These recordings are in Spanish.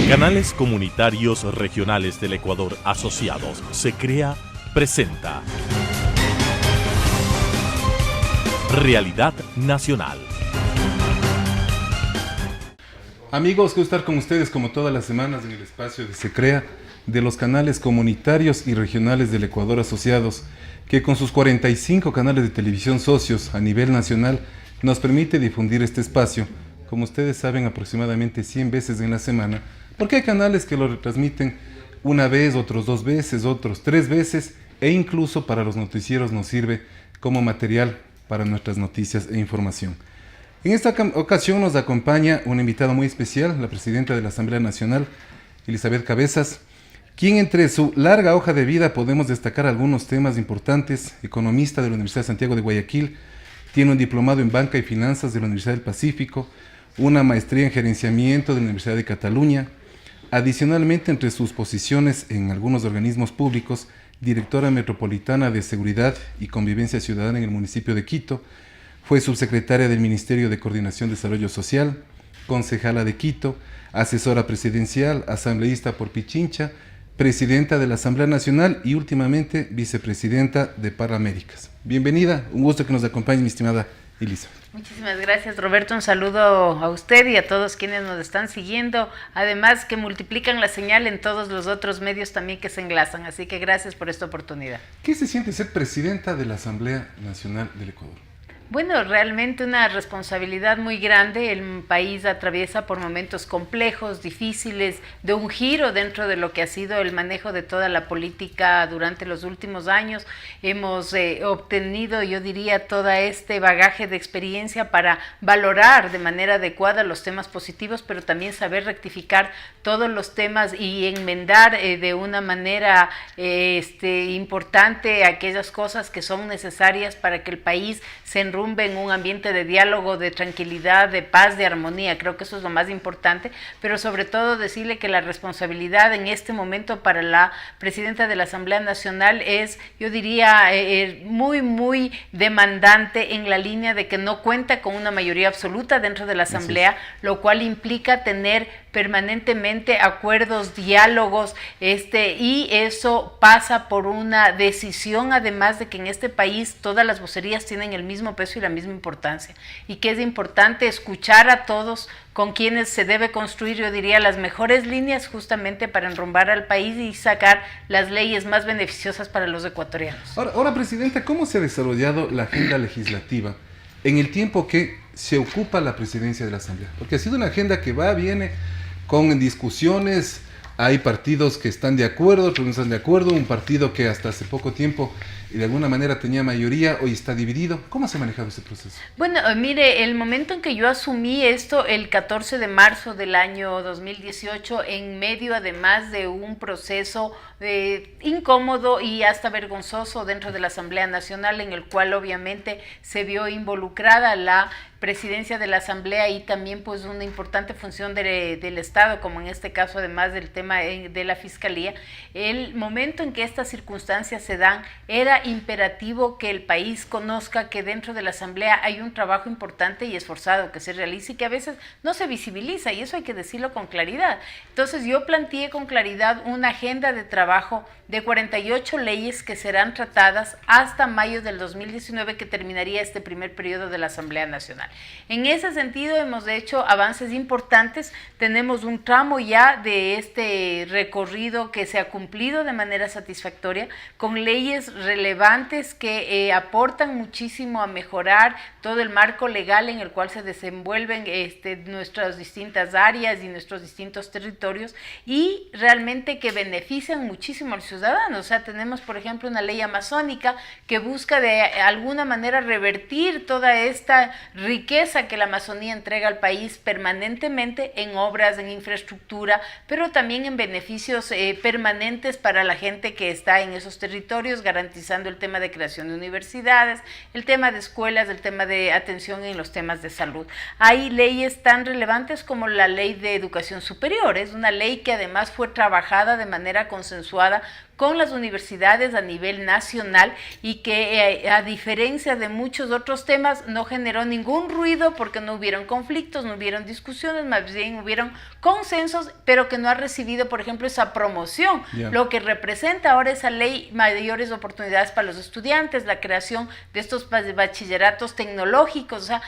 Canales Comunitarios Regionales del Ecuador Asociados, SECREA, presenta Realidad Nacional. Amigos, quiero estar con ustedes como todas las semanas en el espacio de SECREA, de los canales comunitarios y regionales del Ecuador Asociados, que con sus 45 canales de televisión socios a nivel nacional nos permite difundir este espacio, como ustedes saben, aproximadamente 100 veces en la semana, porque hay canales que lo retransmiten una vez, otros 2 veces, otros 3 veces, e incluso para los noticieros nos sirve como material para nuestras noticias e información. En esta ocasión nos acompaña una invitada muy especial, la presidenta de la Asamblea Nacional, Elizabeth Cabezas, quien entre su larga hoja de vida podemos destacar algunos temas importantes: economista de la Universidad de Santiago de Guayaquil, tiene un diplomado en Banca y Finanzas de la Universidad del Pacífico, una maestría en Gerenciamiento de la Universidad de Cataluña. Adicionalmente, entre sus posiciones en algunos organismos públicos, directora metropolitana de Seguridad y Convivencia Ciudadana en el municipio de Quito, fue subsecretaria del Ministerio de Coordinación de Desarrollo Social, concejala de Quito, asesora presidencial, asambleísta por Pichincha, presidenta de la Asamblea Nacional y últimamente vicepresidenta de Paraméricas. Bienvenida, un gusto que nos acompañe, mi estimada Elisa. Muchísimas gracias, Roberto. Un saludo a usted y a todos quienes nos están siguiendo. Además que multiplican la señal en todos los otros medios también que se enlazan. Así que gracias por esta oportunidad. ¿Qué se siente ser presidenta de la Asamblea Nacional del Ecuador? Bueno, realmente una responsabilidad muy grande. El país atraviesa por momentos complejos, difíciles, de un giro dentro de lo que ha sido el manejo de toda la política durante los últimos años. Hemos obtenido, yo diría, todo este bagaje de experiencia para valorar de manera adecuada los temas positivos, pero también saber rectificar todos los temas y enmendar de una manera importante aquellas cosas que son necesarias para que el país se enrumbe en un ambiente de diálogo, de tranquilidad, de paz, de armonía. Creo que eso es lo más importante, pero sobre todo decirle que la responsabilidad en este momento para la presidenta de la Asamblea Nacional es, yo diría, muy demandante, en la línea de que no cuenta con una mayoría absoluta dentro de la Asamblea, lo cual implica tener permanentemente acuerdos, diálogos, y eso pasa por una decisión, además de que en este país todas las vocerías tienen el mismo peso y la misma importancia, y que es importante escuchar a todos, con quienes se debe construir, yo diría, las mejores líneas justamente para enrumbar al país y sacar las leyes más beneficiosas para los ecuatorianos. Ahora, Presidenta, ¿cómo se ha desarrollado la agenda legislativa en el tiempo que se ocupa la presidencia de la Asamblea? Porque ha sido una agenda que va, viene con discusiones, hay partidos que están de acuerdo, otros no están de acuerdo, un partido que hasta hace poco tiempo de alguna manera tenía mayoría, hoy está dividido. ¿Cómo se ha manejado ese proceso? Bueno, mire, el momento en que yo asumí esto, el 14 de marzo del año 2018, en medio además de un proceso incómodo y hasta vergonzoso dentro de la Asamblea Nacional, en el cual obviamente se vio involucrada la presidencia de la Asamblea y también pues una importante función del Estado, como en este caso además del tema de la Fiscalía. El momento en que estas circunstancias se dan, era imperativo que el país conozca que dentro de la Asamblea hay un trabajo importante y esforzado que se realiza y que a veces no se visibiliza, y eso hay que decirlo con claridad. Entonces yo planteé con claridad una agenda de trabajo de 48 leyes que serán tratadas hasta mayo del 2019, que terminaría este primer periodo de la Asamblea Nacional. En ese sentido hemos hecho avances importantes. Tenemos un tramo ya de este recorrido que se ha cumplido de manera satisfactoria, con leyes relevantes que aportan muchísimo a mejorar todo el marco legal en el cual se desenvuelven nuestras distintas áreas y nuestros distintos territorios, y realmente que benefician muchísimo al ciudadano. O sea, tenemos por ejemplo una ley amazónica que busca de alguna manera revertir toda esta riqueza que la Amazonía entrega al país permanentemente en obras, en infraestructura, pero también en beneficios permanentes para la gente que está en esos territorios, garantizando el tema de creación de universidades, el tema de escuelas, el tema de atención en los temas de salud. Hay leyes tan relevantes como la Ley de Educación Superior. Es una ley que además fue trabajada de manera consensuada con las universidades a nivel nacional y que a diferencia de muchos otros temas no generó ningún un ruido porque no hubieron conflictos, no hubieron discusiones, más bien hubieron consensos, pero que no ha recibido, por ejemplo, esa promoción, lo que representa ahora esa ley, mayores oportunidades para los estudiantes, la creación de estos bachilleratos tecnológicos, o sea,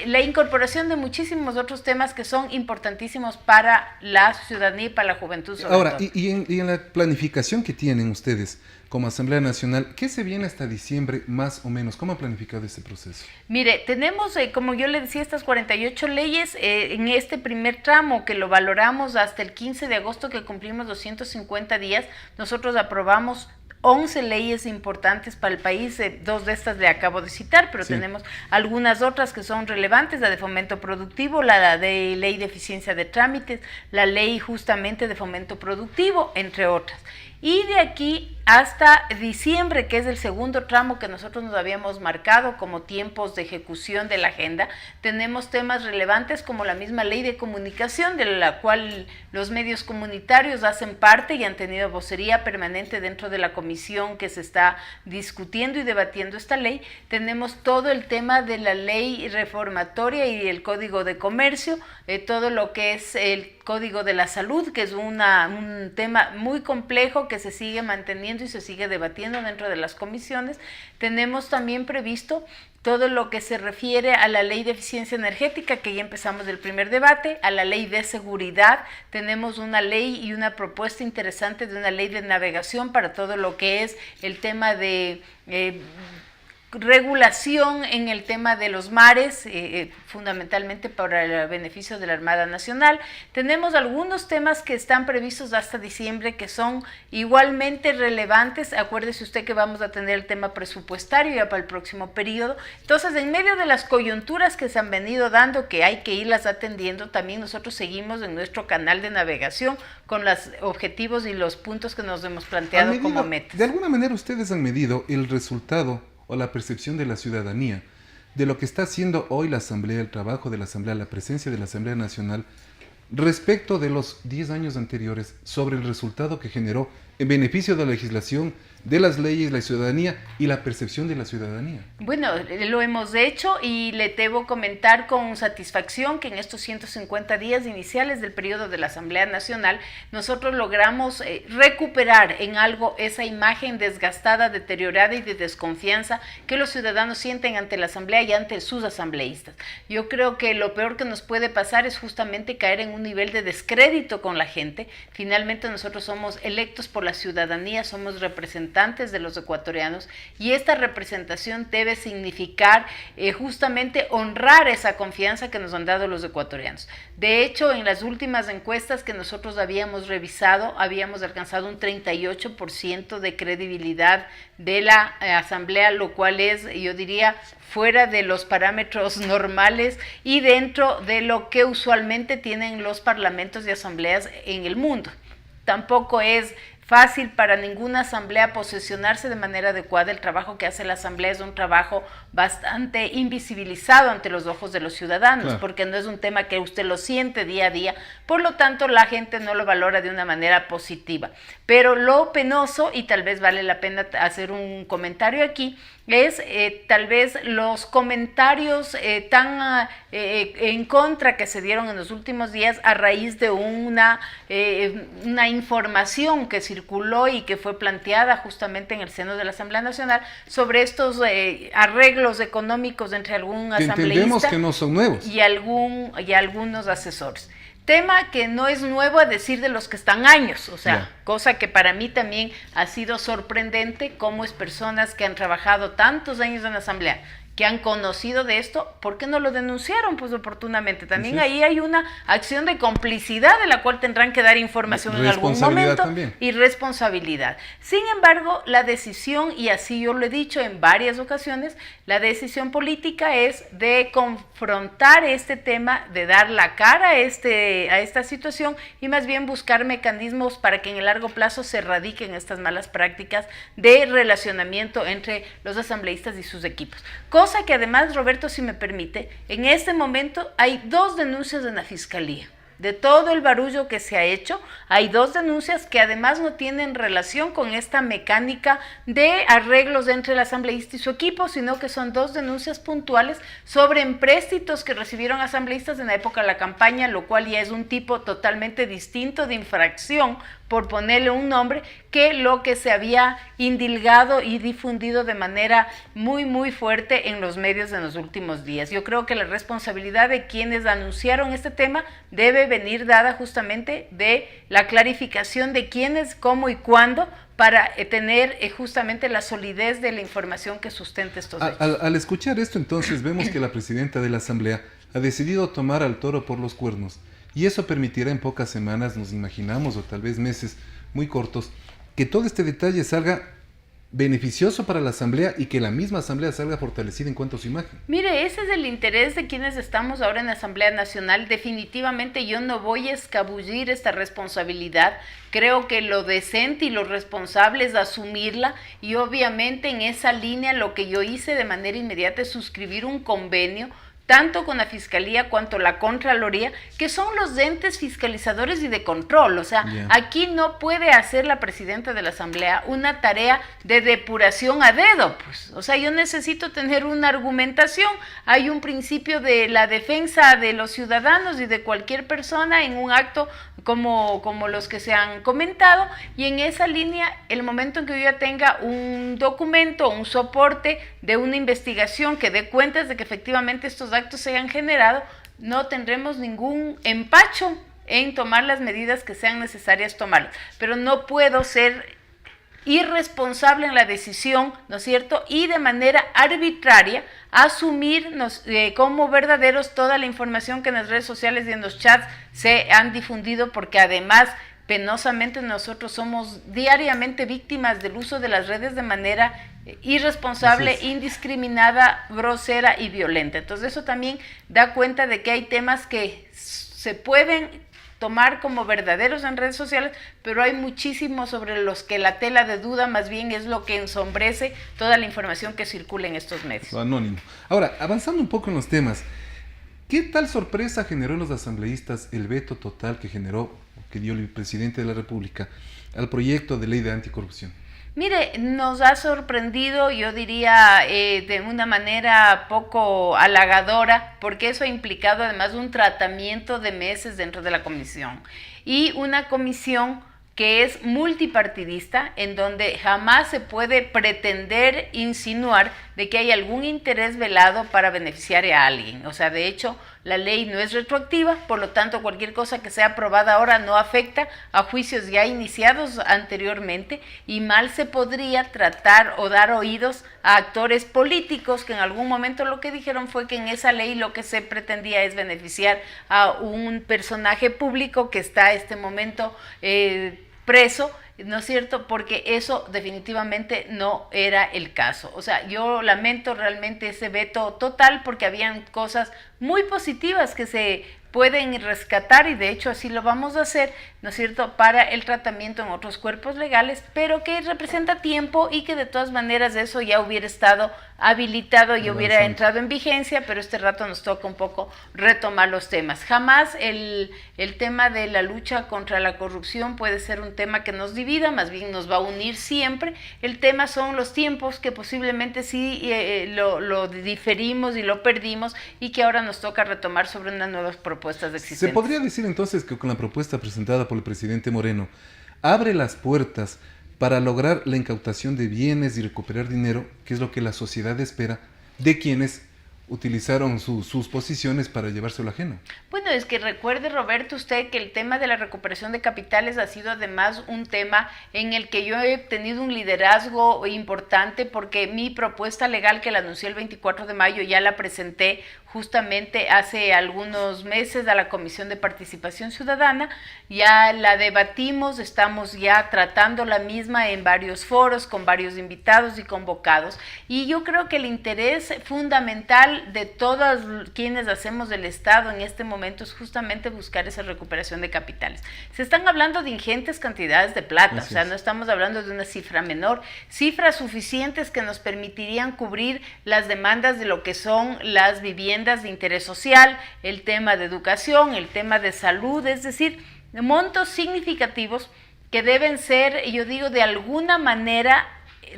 la incorporación de muchísimos otros temas que son importantísimos para la ciudadanía y para la juventud sobre Ahora, todo. y en la planificación que tienen ustedes como Asamblea Nacional, ¿qué se viene hasta diciembre más o menos? ¿Cómo ha planificado este proceso? Mire, tenemos, como yo le decía, estas 48 leyes en este primer tramo que lo valoramos hasta el 15 de agosto que cumplimos 250 días. Nosotros aprobamos 11 leyes importantes para el país, 2 de estas le acabo de citar, pero tenemos algunas otras que son relevantes, la de fomento productivo, la de ley de eficiencia de trámites, la ley justamente de fomento productivo, entre otras. Y de aquí hasta diciembre, que es el segundo tramo que nosotros nos habíamos marcado como tiempos de ejecución de la agenda, tenemos temas relevantes como la misma ley de comunicación, de la cual los medios comunitarios hacen parte y han tenido vocería permanente dentro de la comisión que se está discutiendo y debatiendo esta ley. Tenemos todo el tema de la ley reformatoria y el Código de Comercio, todo lo que es el Código de la Salud, que es un tema muy complejo que se sigue manteniendo y se sigue debatiendo dentro de las comisiones. Tenemos también previsto todo lo que se refiere a la ley de eficiencia energética, que ya empezamos el primer debate, a la ley de seguridad. Tenemos una ley y una propuesta interesante de una ley de navegación para todo lo que es el tema de regulación en el tema de los mares, fundamentalmente para el beneficio de la Armada Nacional. Tenemos algunos temas que están previstos hasta diciembre que son igualmente relevantes. Acuérdese usted que vamos a tener el tema presupuestario ya para el próximo periodo. Entonces, en medio de las coyunturas que se han venido dando, que hay que irlas atendiendo, también nosotros seguimos en nuestro canal de navegación con los objetivos y los puntos que nos hemos planteado como metas. De alguna manera ustedes han medido el resultado o la percepción de la ciudadanía de lo que está haciendo hoy la Asamblea, el trabajo de la Asamblea, la presencia de la Asamblea Nacional respecto de los 10 años anteriores sobre el resultado que generó en beneficio de la legislación, de las leyes, la ciudadanía y la percepción de la ciudadanía. Bueno, lo hemos hecho y le debo comentar con satisfacción que en estos 150 días iniciales del periodo de la Asamblea Nacional nosotros logramos recuperar en algo esa imagen desgastada, deteriorada y de desconfianza que los ciudadanos sienten ante la Asamblea y ante sus asambleístas. Yo creo que lo peor que nos puede pasar es justamente caer en un nivel de descrédito con la gente. Finalmente nosotros somos electos por la ciudadanía, somos representantes de los ecuatorianos y esta representación debe significar justamente honrar esa confianza que nos han dado los ecuatorianos. De hecho, en las últimas encuestas que nosotros habíamos revisado, habíamos alcanzado un 38% de credibilidad de la Asamblea, lo cual es, yo diría, fuera de los parámetros normales y dentro de lo que usualmente tienen los parlamentos y asambleas en el mundo. Tampoco es fácil para ninguna asamblea posesionarse de manera adecuada. El trabajo que hace la asamblea es un trabajo bastante invisibilizado ante los ojos de los ciudadanos, claro, porque no es un tema que usted lo siente día a día, por lo tanto la gente no lo valora de una manera positiva. Pero lo penoso, y tal vez vale la pena hacer un comentario aquí, es tal vez los comentarios tan en contra que se dieron en los últimos días a raíz de una información que circuló y que fue planteada justamente en el seno de la Asamblea Nacional sobre estos arreglos económicos entre algún asambleísta entendemos que no son nuevos y algunos asesores. Tema que no es nuevo a decir de los que están años, o sea, cosa que para mí también ha sido sorprendente, cómo es personas que han trabajado tantos años en la Asamblea, que han conocido de esto, ¿por qué no lo denunciaron pues oportunamente? También ahí hay una acción de complicidad de la cual tendrán que dar información en algún momento también. Y responsabilidad. Sin embargo, la decisión, y así yo lo he dicho en varias ocasiones, la decisión política es de confrontar este tema, de dar la cara a esta situación y más bien buscar mecanismos para que en el largo plazo se erradiquen estas malas prácticas de relacionamiento entre los asambleístas y sus equipos. Cosa que además, Roberto, si me permite, en este momento hay 2 denuncias en la Fiscalía. de todo el barullo que se ha hecho, hay 2 denuncias que además no tienen relación con esta mecánica de arreglos entre el asambleísta y su equipo, sino que son 2 denuncias puntuales sobre empréstitos que recibieron asambleístas en la época de la campaña, lo cual ya es un tipo totalmente distinto de infracción, por ponerle un nombre, que lo que se había indilgado y difundido de manera muy fuerte en los medios en los últimos días. Yo creo que la responsabilidad de quienes anunciaron este tema debe venir dada justamente de la clarificación de quiénes, cómo y cuándo, para tener justamente la solidez de la información que sustente estos hechos. Al escuchar esto, entonces, vemos que la presidenta de la Asamblea ha decidido tomar al toro por los cuernos. Y eso permitirá en pocas semanas, nos imaginamos, o tal vez meses muy cortos, que todo este detalle salga beneficioso para la Asamblea y que la misma Asamblea salga fortalecida en cuanto a su imagen. Mire, ese es el interés de quienes estamos ahora en la Asamblea Nacional. Definitivamente yo no voy a escabullir esta responsabilidad. Creo que lo decente y lo responsable es asumirla, y obviamente en esa línea lo que yo hice de manera inmediata es suscribir un convenio tanto con la Fiscalía cuanto la Contraloría, que son los entes fiscalizadores y de control. O sea, aquí no puede hacer la presidenta de la Asamblea una tarea de depuración a dedo, pues. O sea, yo necesito tener una argumentación. Hay un principio de la defensa de los ciudadanos y de cualquier persona en un acto como los que se han comentado, y en esa línea, el momento en que yo ya tenga un documento, un soporte de una investigación que dé cuentas de que efectivamente estos actos se hayan generado, no tendremos ningún empacho en tomar las medidas que sean necesarias tomar. Pero no puedo ser irresponsable en la decisión, ¿no es cierto? Y de manera arbitraria asumir como verdaderos toda la información que en las redes sociales y en los chats se han difundido, porque además penosamente nosotros somos diariamente víctimas del uso de las redes de manera irresponsable, indiscriminada, grosera y violenta. Entonces eso también da cuenta de que hay temas que se pueden tomar como verdaderos en redes sociales, pero hay muchísimos sobre los que la tela de duda más bien es lo que ensombrece toda la información que circula en estos medios. Anónimo. Ahora, avanzando un poco en los temas, ¿qué tal sorpresa generó en los asambleístas el veto total que dio el presidente de la República al proyecto de ley de anticorrupción? Mire, nos ha sorprendido, yo diría, de una manera poco halagadora, porque eso ha implicado además un tratamiento de meses dentro de la comisión, y una comisión que es multipartidista, en donde jamás se puede pretender insinuar de que hay algún interés velado para beneficiar a alguien. O sea, de hecho, la ley no es retroactiva, por lo tanto, cualquier cosa que sea aprobada ahora no afecta a juicios ya iniciados anteriormente, y mal se podría tratar o dar oídos a actores políticos que en algún momento lo que dijeron fue que en esa ley lo que se pretendía es beneficiar a un personaje público que está en este momento preso, ¿no es cierto? Porque eso definitivamente no era el caso. O sea, yo lamento realmente ese veto total, porque habían cosas muy positivas que se pueden rescatar, y de hecho así lo vamos a hacer, ¿no es cierto?, para el tratamiento en otros cuerpos legales, pero que representa tiempo y que de todas maneras eso ya hubiera estado habilitado y hubiera entrado en vigencia, pero este rato nos toca un poco retomar los temas. Jamás el tema de la lucha contra la corrupción puede ser un tema que nos divida, más bien nos va a unir siempre. El tema son los tiempos, que posiblemente sí lo diferimos y lo perdimos, y que ahora nos toca retomar sobre unas nuevas propuestas existentes. ¿Se podría decir entonces que con la propuesta presentada por el presidente Moreno abre las puertas para lograr la incautación de bienes y recuperar dinero, que es lo que la sociedad espera de quienes utilizaron sus posiciones para llevarse lo ajeno? Bueno, es que recuerde, Roberto, usted que el tema de la recuperación de capitales ha sido además un tema en el que yo he tenido un liderazgo importante, porque mi propuesta legal, que la anuncié el 24 de mayo, ya la presenté justamente hace algunos meses a la Comisión de Participación Ciudadana, ya la debatimos, estamos ya tratando la misma en varios foros, con varios invitados y convocados, y yo creo que el interés fundamental de todos quienes hacemos del Estado en este momento es justamente buscar esa recuperación de capitales. Se están hablando de ingentes cantidades de plata, o sea, no estamos hablando de una cifra menor, cifras suficientes que nos permitirían cubrir las demandas de lo que son las viviendas viviendas de interés social, el tema de educación, el tema de salud, es decir, montos significativos que deben ser, yo digo, de alguna manera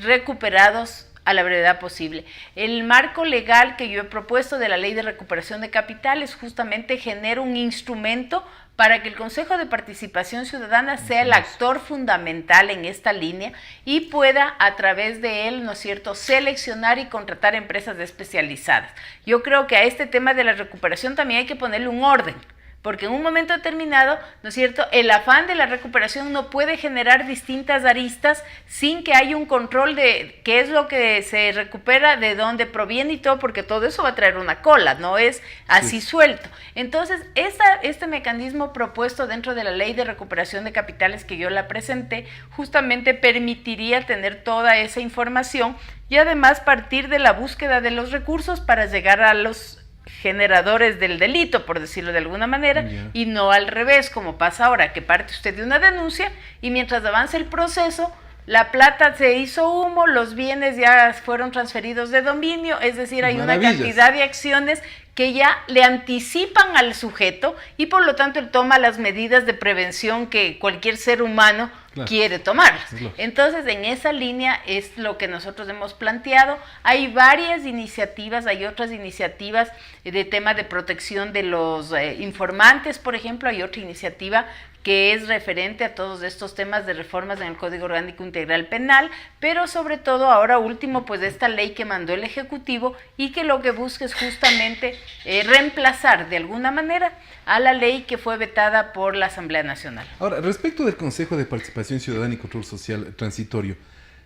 recuperados a la brevedad posible. El marco legal que yo he propuesto de la Ley de Recuperación de Capitales justamente genera un instrumento para que el Consejo de Participación Ciudadana sea el actor fundamental en esta línea y pueda a través de él, ¿no es cierto?, seleccionar y contratar empresas especializadas. Yo creo que a este tema de la recuperación también hay que ponerle un orden, porque en un momento determinado, ¿no es cierto?, el afán de la recuperación no puede generar distintas aristas sin que haya un control de qué es lo que se recupera, de dónde proviene y todo, porque todo eso va a traer una cola, no es así suelto. Entonces, este mecanismo propuesto dentro de la Ley de Recuperación de Capitales que yo la presenté, justamente permitiría tener toda esa información y además partir de la búsqueda de los recursos para llegar a los generadores del delito, por decirlo de alguna manera, y no al revés, como pasa ahora, que parte usted de una denuncia y mientras avanza el proceso, la plata se hizo humo, los bienes ya fueron transferidos de dominio, es decir, hay una cantidad de acciones que ya le anticipan al sujeto y por lo tanto él toma las medidas de prevención que cualquier ser humano quiere tomar. Entonces, en esa línea es lo que nosotros hemos planteado. Hay varias iniciativas, hay otras iniciativas de tema de protección de los informantes, por ejemplo, hay otra iniciativa que es referente a todos estos temas de reformas en el Código Orgánico Integral Penal, pero sobre todo ahora último, pues esta ley que mandó el Ejecutivo y que lo que busca es justamente reemplazar de alguna manera a la ley que fue vetada por la Asamblea Nacional. Ahora, respecto del Consejo de Participación Ciudadana y Control Social Transitorio,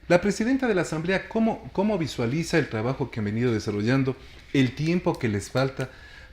la presidenta de la Asamblea, ¿cómo visualiza el trabajo que han venido desarrollando, el tiempo que les falta?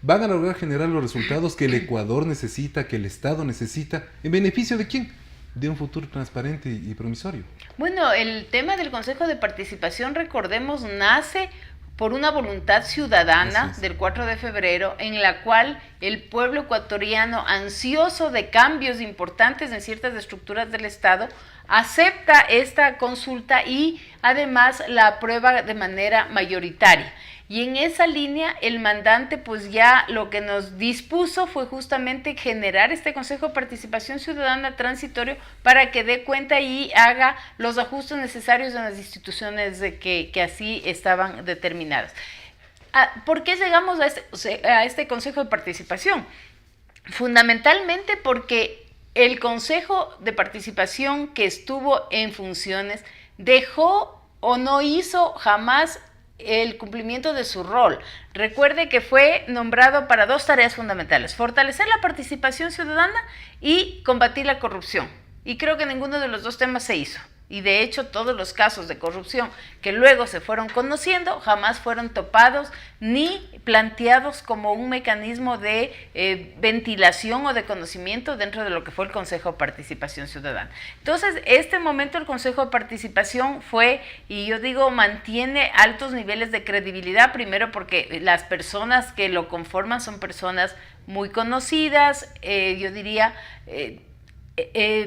¿Van a lograr generar los resultados que el Ecuador necesita, que el Estado necesita? ¿En beneficio de quién? De un futuro transparente y promisorio. Bueno, el tema del Consejo de Participación, recordemos, nace por una voluntad ciudadana del 4 de febrero, en la cual el pueblo ecuatoriano, ansioso de cambios importantes en ciertas estructuras del Estado, acepta esta consulta y además la aprueba de manera mayoritaria. Y en esa línea el mandante pues ya lo que nos dispuso fue justamente generar este Consejo de Participación Ciudadana transitorio para que dé cuenta y haga los ajustes necesarios en las instituciones que así estaban determinadas. ¿Por qué llegamos a este Consejo de Participación? Fundamentalmente porque el Consejo de Participación que estuvo en funciones dejó o no hizo jamás el cumplimiento de su rol. Recuerde que fue nombrado para dos tareas fundamentales: fortalecer la participación ciudadana y combatir la corrupción. Y creo que ninguno de los dos temas se hizo. Y de hecho todos los casos de corrupción que luego se fueron conociendo jamás fueron topados ni planteados como un mecanismo de ventilación o de conocimiento dentro de lo que fue el Consejo de Participación Ciudadana. Entonces, este momento el Consejo de Participación fue, y yo digo, mantiene altos niveles de credibilidad, primero porque las personas que lo conforman son personas muy conocidas, yo diría,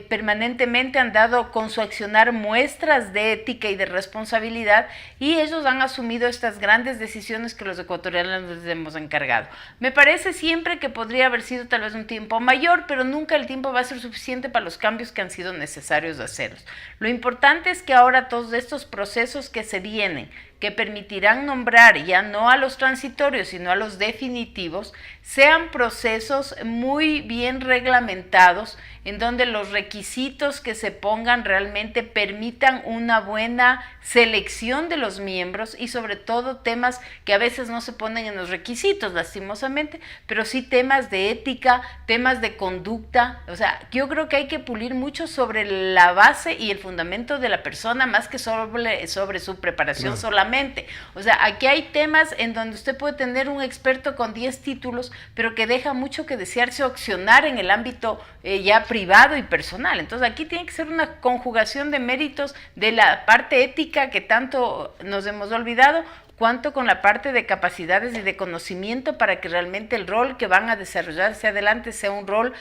permanentemente han dado con su accionar muestras de ética y de responsabilidad y ellos han asumido estas grandes decisiones que los ecuatorianos les hemos encargado. Me parece siempre que podría haber sido tal vez un tiempo mayor, pero nunca el tiempo va a ser suficiente para los cambios que han sido necesarios hacerlos. Lo importante es que ahora todos estos procesos que se vienen, que permitirán nombrar ya no a los transitorios, sino a los definitivos, sean procesos muy bien reglamentados, en donde los requisitos que se pongan realmente permitan una buena selección de los miembros y sobre todo temas que a veces no se ponen en los requisitos, lastimosamente, pero sí temas de ética, temas de conducta. O sea, yo creo que hay que pulir mucho sobre la base y el fundamento de la persona, más que sobre su preparación solamente. O sea, aquí hay temas en donde usted puede tener un experto con 10 títulos, pero que deja mucho que desearse opcionar en el ámbito ya privado y personal. Entonces aquí tiene que ser una conjugación de méritos de la parte ética que tanto nos hemos olvidado, cuanto con la parte de capacidades y de conocimiento para que realmente el rol que van a desarrollar hacia adelante sea un rol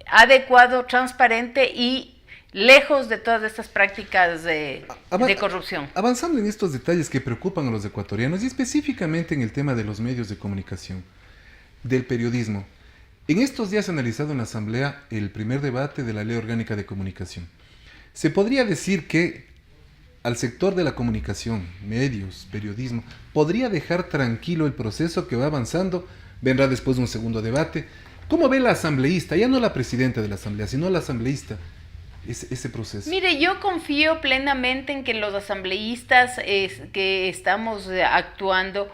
adecuado, transparente y lejos de todas estas prácticas de corrupción. Avanzando en estos detalles que preocupan a los ecuatorianos y específicamente en el tema de los medios de comunicación, del periodismo. En estos días se ha analizado en la Asamblea el primer debate de la Ley Orgánica de Comunicación. Se podría decir que al sector de la comunicación, medios, periodismo, podría dejar tranquilo el proceso que va avanzando, vendrá después un segundo debate. ¿Cómo ve la asambleísta, ya no la presidenta de la Asamblea, sino la asambleísta, ese proceso? Mire, yo confío plenamente en que los asambleístas que estamos actuando,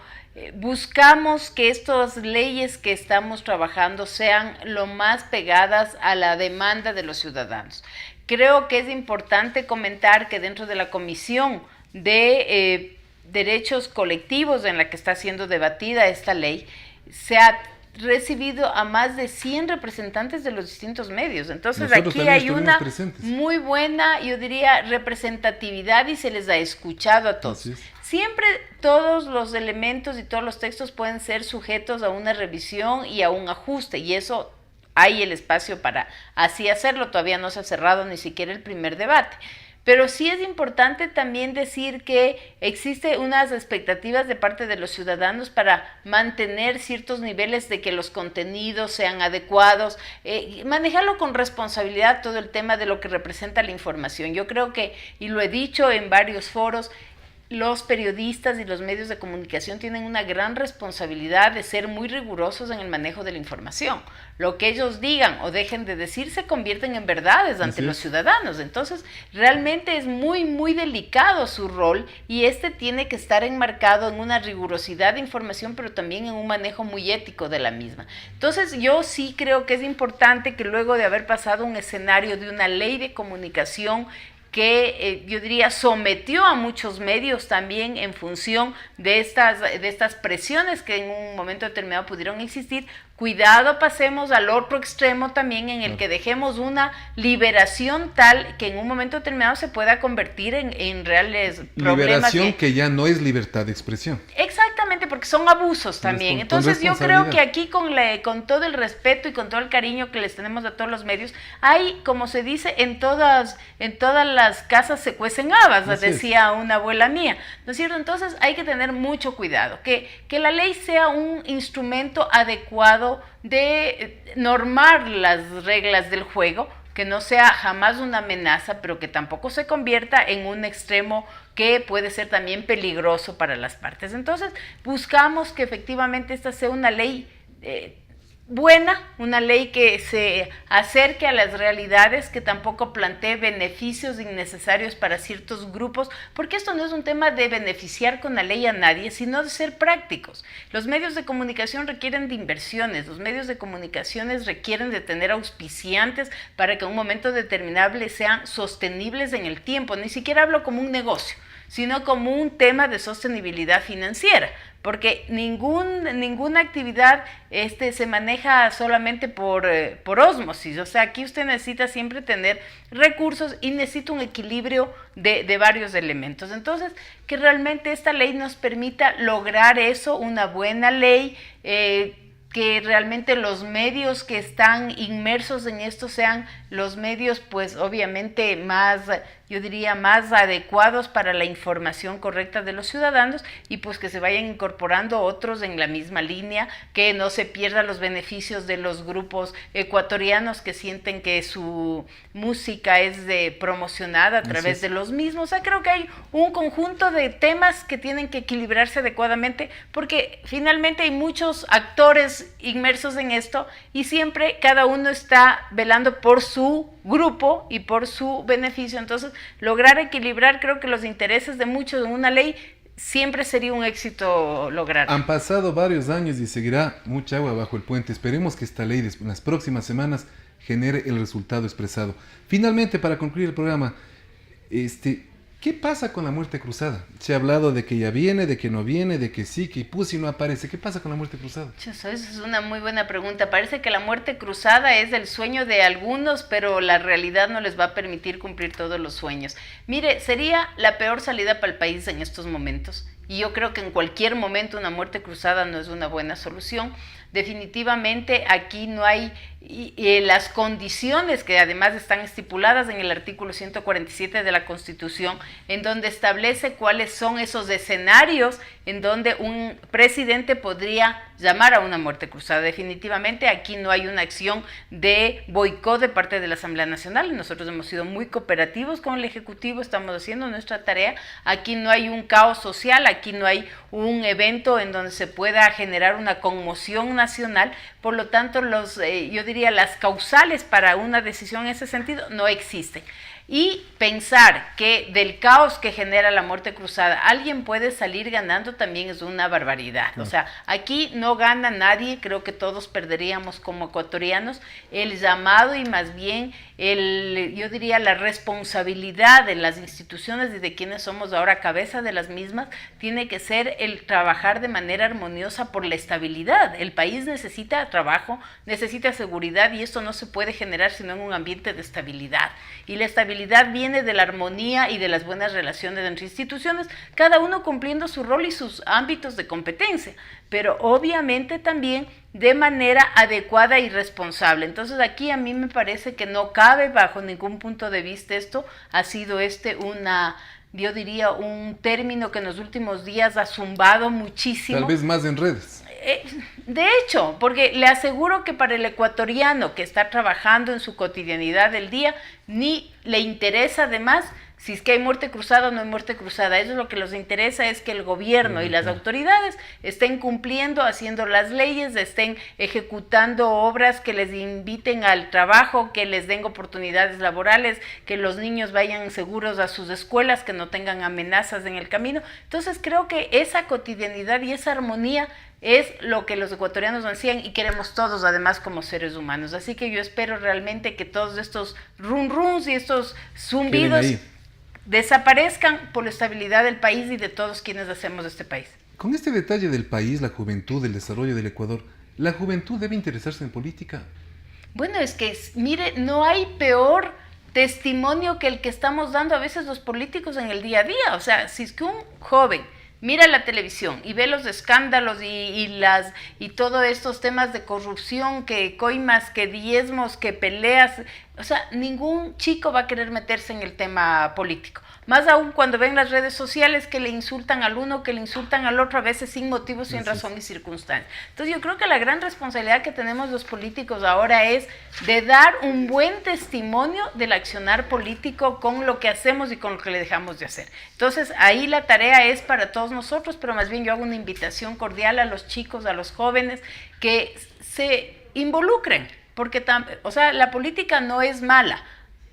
buscamos que estas leyes que estamos trabajando sean lo más pegadas a la demanda de los ciudadanos. Creo que es importante comentar que dentro de la Comisión de Derechos Colectivos en la que está siendo debatida esta ley, se ha recibido a más de 100 representantes de los distintos medios. Entonces nosotros aquí hay una presentes. Muy buena, yo diría, representatividad y se les ha escuchado a todos. Siempre todos los elementos y todos los textos pueden ser sujetos a una revisión y a un ajuste, y eso hay el espacio para así hacerlo. Todavía no se ha cerrado ni siquiera el primer debate. Pero sí es importante también decir que existe unas expectativas de parte de los ciudadanos para mantener ciertos niveles de que los contenidos sean adecuados, manejarlo con responsabilidad todo el tema de lo que representa la información. Yo creo que, y lo he dicho en varios foros, los periodistas y los medios de comunicación tienen una gran responsabilidad de ser muy rigurosos en el manejo de la información. Lo que ellos digan o dejen de decir se convierten en verdades ante los ciudadanos. Entonces, realmente es muy, muy delicado su rol, y tiene que estar enmarcado en una rigurosidad de información, pero también en un manejo muy ético de la misma. Entonces, yo sí creo que es importante que luego de haber pasado un escenario de una ley de comunicación que yo diría sometió a muchos medios también en función de estas presiones que en un momento determinado pudieron existir, cuidado, pasemos al otro extremo también en el que dejemos una liberación tal que en un momento determinado se pueda convertir en reales problemas. Liberación que ya no es libertad de expresión. Exactamente, porque son abusos también. Entonces yo creo que aquí con todo el respeto y con todo el cariño que les tenemos a todos los medios, hay, como se dice, en todas las casas se cuecen habas, decía una abuela mía, ¿no es cierto? Entonces hay que tener mucho cuidado, que la ley sea un instrumento adecuado de normar las reglas del juego, que no sea jamás una amenaza, pero que tampoco se convierta en un extremo que puede ser también peligroso para las partes. Entonces, buscamos que efectivamente esta sea una ley buena, una ley que se acerque a las realidades, que tampoco plantee beneficios innecesarios para ciertos grupos, porque esto no es un tema de beneficiar con la ley a nadie, sino de ser prácticos. Los medios de comunicación requieren de inversiones, los medios de comunicaciones requieren de tener auspiciantes para que en un momento determinable sean sostenibles en el tiempo. Ni siquiera hablo como un negocio, sino como un tema de sostenibilidad financiera, porque ninguna actividad se maneja solamente por ósmosis. O sea, aquí usted necesita siempre tener recursos y necesita un equilibrio de varios elementos. Entonces, que realmente esta ley nos permita lograr eso, una buena ley, que realmente los medios que están inmersos en esto sean los medios, pues obviamente más, yo diría, más adecuados para la información correcta de los ciudadanos, y pues que se vayan incorporando otros en la misma línea, que no se pierdan los beneficios de los grupos ecuatorianos que sienten que su música es promocionada a través de los mismos. O sea, creo que hay un conjunto de temas que tienen que equilibrarse adecuadamente, porque finalmente hay muchos actores inmersos en esto y siempre cada uno está velando por su grupo y por su beneficio. Entonces, lograr equilibrar, creo que los intereses de muchos en una ley siempre sería un éxito lograr. Han pasado varios años y seguirá mucha agua bajo el puente. Esperemos que esta ley en las próximas semanas genere el resultado expresado. Finalmente, para concluir el programa, ¿qué pasa con la muerte cruzada? Se ha hablado de que ya viene, de que no viene, de que sí, que puso y no aparece. ¿Qué pasa con la muerte cruzada? Eso es una muy buena pregunta. Parece que la muerte cruzada es el sueño de algunos, pero la realidad no les va a permitir cumplir todos los sueños. Mire, sería la peor salida para el país en estos momentos. y yo creo que en cualquier momento una muerte cruzada no es una buena solución. Definitivamente aquí no hay las condiciones que además están estipuladas en el artículo 147 de la Constitución, en donde establece cuáles son esos escenarios en donde un presidente podría llamar a una muerte cruzada. Definitivamente aquí no hay una acción de boicot de parte de la Asamblea Nacional. Nosotros hemos sido muy cooperativos con el Ejecutivo, estamos haciendo nuestra tarea. Aquí no hay un caos social, aquí no hay un evento en donde se pueda generar una conmoción nacional. Por lo tanto, yo diría las causales para una decisión en ese sentido no existen. Y pensar que del caos que genera la muerte cruzada alguien puede salir ganando también es una barbaridad. O sea, aquí no gana nadie, creo que todos perderíamos como ecuatorianos. El llamado y más bien yo diría la responsabilidad de las instituciones y de quienes somos ahora cabeza de las mismas tiene que ser el trabajar de manera armoniosa por la estabilidad. El país necesita trabajo, necesita seguridad y esto no se puede generar sino en un ambiente de estabilidad. Y la estabilidad viene de la armonía y de las buenas relaciones entre instituciones, cada uno cumpliendo su rol y sus ámbitos de competencia, pero obviamente también de manera adecuada y responsable. Entonces aquí a mí me parece que no cabe bajo ningún punto de vista esto. Ha sido yo diría un término que en los últimos días ha zumbado muchísimo. Tal vez más en redes. De hecho, porque le aseguro que para el ecuatoriano que está trabajando en su cotidianidad del día, ni le interesa además si es que hay muerte cruzada o no hay muerte cruzada. Eso es lo que les interesa, es que el gobierno y las autoridades estén cumpliendo, haciendo las leyes, estén ejecutando obras que les inviten al trabajo, que les den oportunidades laborales, que los niños vayan seguros a sus escuelas, que no tengan amenazas en el camino. Entonces creo que esa cotidianidad y esa armonía es lo que los ecuatorianos ansían y queremos todos además como seres humanos. Así que yo espero realmente que todos estos runs y estos zumbidos desaparezcan por la estabilidad del país y de todos quienes hacemos este país. Con este detalle del país, la juventud, el desarrollo del Ecuador, ¿la juventud debe interesarse en política? Bueno, es que, mire, no hay peor testimonio que el que estamos dando a veces los políticos en el día a día. O sea, si es que un joven mira la televisión y ve los escándalos y todos estos temas de corrupción, que coimas, que diezmos, que peleas, o sea, ningún chico va a querer meterse en el tema político. Más aún cuando ven las redes sociales que le insultan al uno, que le insultan al otro, a veces sin motivo, sin razón y circunstancia. Entonces yo creo que la gran responsabilidad que tenemos los políticos ahora es de dar un buen testimonio del accionar político con lo que hacemos y con lo que le dejamos de hacer. Entonces ahí la tarea es para todos nosotros, pero más bien yo hago una invitación cordial a los chicos, a los jóvenes, que se involucren, porque la política no es mala.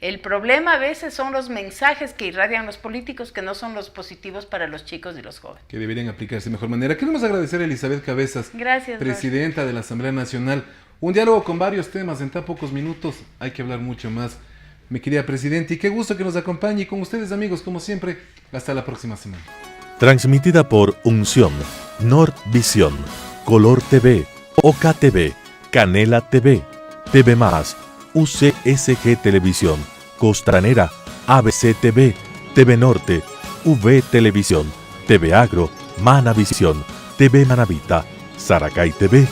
El problema a veces son los mensajes que irradian los políticos que no son los positivos para los chicos y los jóvenes. Que deberían aplicarse de mejor manera. Queremos agradecer a Elizabeth Cabezas, gracias, presidenta de la Asamblea Nacional. Un diálogo con varios temas en tan pocos minutos. Hay que hablar mucho más, mi querida presidenta. Y qué gusto que nos acompañe. Y con ustedes, amigos, como siempre, hasta la próxima semana. Transmitida por Unción, Nordvisión, Color TV, Oca TV, Canela TV, TV+, UCSG Televisión, Costranera, ABC TV, TV Norte, V Televisión, TV Agro, Manavisión, TV Manavita, Saracay TV,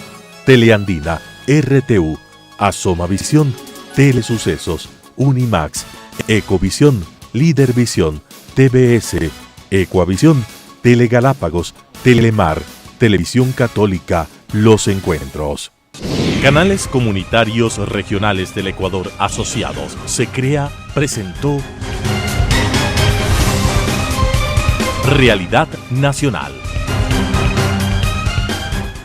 Teleandina, RTU, Asomavisión, Telesucesos, Unimax, Ecovisión, Lidervisión, TVS, Ecuavisión, Telegalápagos, Telemar, Televisión Católica, Los Encuentros. Canales Comunitarios Regionales del Ecuador Asociados. SECREA presentó Realidad Nacional.